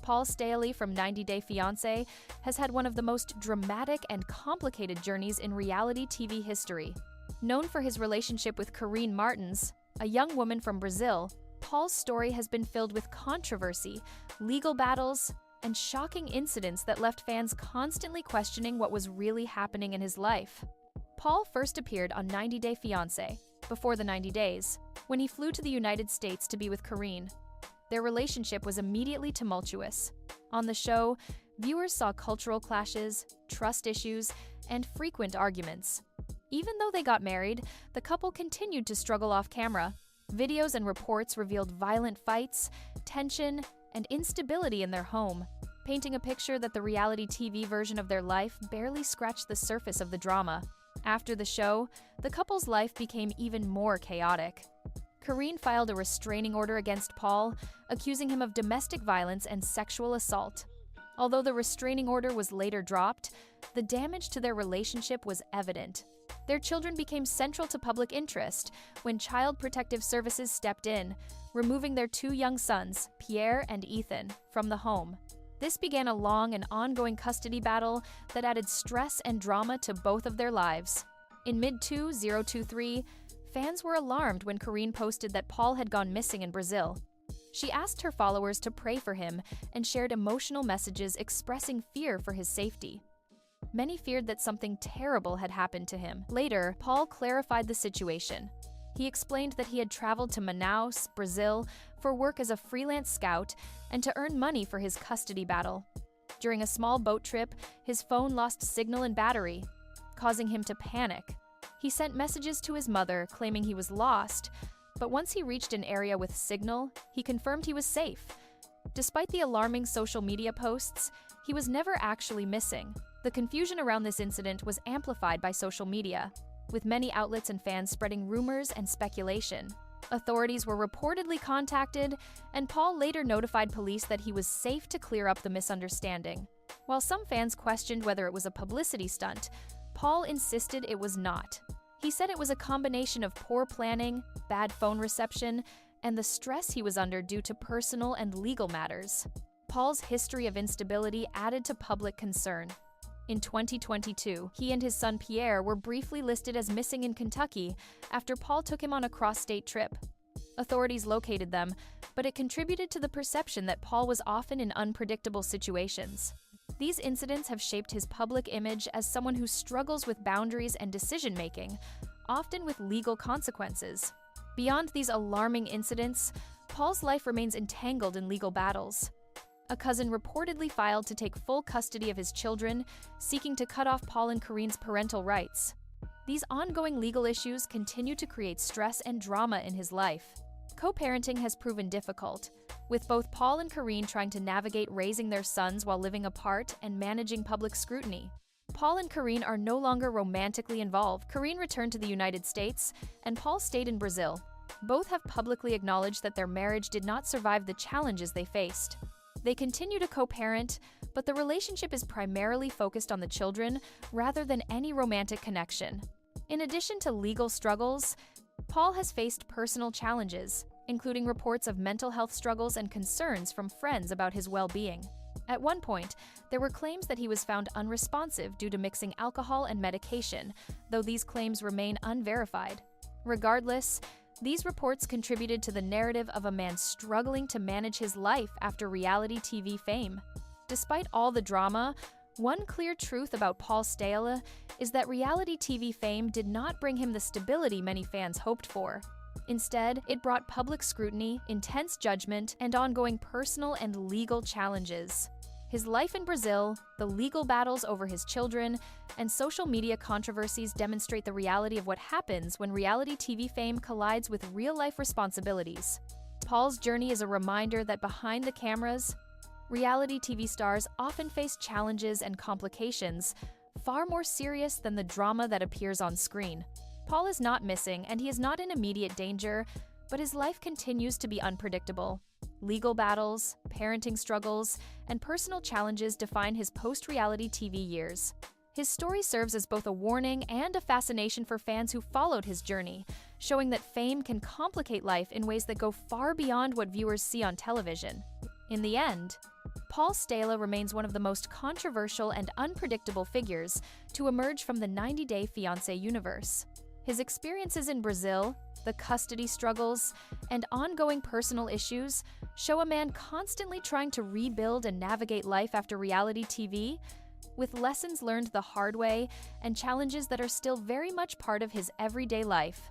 Paul Staehle from 90 Day Fiancé has had one of the most dramatic and complicated journeys in reality TV history. Known for his relationship with Karine Martins, a young woman from Brazil, Paul's story has been filled with controversy, legal battles, and shocking incidents that left fans constantly questioning what was really happening in his life. Paul first appeared on 90 Day Fiancé, before the 90 days, when he flew to the United States to be with Karine. Their relationship was immediately tumultuous. On the show, viewers saw cultural clashes, trust issues, and frequent arguments. Even though they got married, the couple continued to struggle off camera. Videos and reports revealed violent fights, tension, and instability in their home, painting a picture that the reality TV version of their life barely scratched the surface of the drama. After the show, the couple's life became even more chaotic. Karine filed a restraining order against Paul, accusing him of domestic violence and sexual assault. Although the restraining order was later dropped, the damage to their relationship was evident. Their children became central to public interest when Child Protective Services stepped in, removing their two young sons, Pierre and Ethan, from the home. This began a long and ongoing custody battle that added stress and drama to both of their lives. In mid-2023, fans were alarmed when Karine posted that Paul had gone missing in Brazil. She asked her followers to pray for him and shared emotional messages expressing fear for his safety. Many feared that something terrible had happened to him. Later, Paul clarified the situation. He explained that he had traveled to Manaus, Brazil, for work as a freelance scout and to earn money for his custody battle. During a small boat trip, his phone lost signal and battery, causing him to panic. He sent messages to his mother claiming he was lost, but once he reached an area with signal, he confirmed he was safe. Despite the alarming social media posts, he was never actually missing. The confusion around this incident was amplified by social media, with many outlets and fans spreading rumors and speculation. Authorities were reportedly contacted, and Paul later notified police that he was safe to clear up the misunderstanding. While some fans questioned whether it was a publicity stunt, Paul insisted it was not. He said it was a combination of poor planning, bad phone reception, and the stress he was under due to personal and legal matters. Paul's history of instability added to public concern. In 2022, he and his son Pierre were briefly listed as missing in Kentucky after Paul took him on a cross-state trip. Authorities located them, but it contributed to the perception that Paul was often in unpredictable situations. These incidents have shaped his public image as someone who struggles with boundaries and decision-making, often with legal consequences. Beyond these alarming incidents, Paul's life remains entangled in legal battles. A cousin reportedly filed to take full custody of his children, seeking to cut off Paul and Karine's parental rights. These ongoing legal issues continue to create stress and drama in his life. Co-parenting has proven difficult, with both Paul and Karine trying to navigate raising their sons while living apart and managing public scrutiny. Paul and Karine are no longer romantically involved. Karine returned to the United States, and Paul stayed in Brazil. Both have publicly acknowledged that their marriage did not survive the challenges they faced. They continue to co-parent, but the relationship is primarily focused on the children rather than any romantic connection. In addition to legal struggles, Paul has faced personal challenges, including reports of mental health struggles and concerns from friends about his well-being. At one point, there were claims that he was found unresponsive due to mixing alcohol and medication, though these claims remain unverified. Regardless, these reports contributed to the narrative of a man struggling to manage his life after reality TV fame. Despite all the drama, one clear truth about Paul Staehle is that reality TV fame did not bring him the stability many fans hoped for. Instead, it brought public scrutiny, intense judgment, and ongoing personal and legal challenges. His life in Brazil, the legal battles over his children, and social media controversies demonstrate the reality of what happens when reality TV fame collides with real-life responsibilities. Paul's journey is a reminder that behind the cameras, reality TV stars often face challenges and complications far more serious than the drama that appears on screen. Paul is not missing, and he is not in immediate danger, but his life continues to be unpredictable. Legal battles, parenting struggles, and personal challenges define his post-reality TV years. His story serves as both a warning and a fascination for fans who followed his journey, showing that fame can complicate life in ways that go far beyond what viewers see on television. In the end, Paul Staehle remains one of the most controversial and unpredictable figures to emerge from the 90 Day Fiancé universe. His experiences in Brazil, the custody struggles, and ongoing personal issues show a man constantly trying to rebuild and navigate life after reality TV, with lessons learned the hard way and challenges that are still very much part of his everyday life.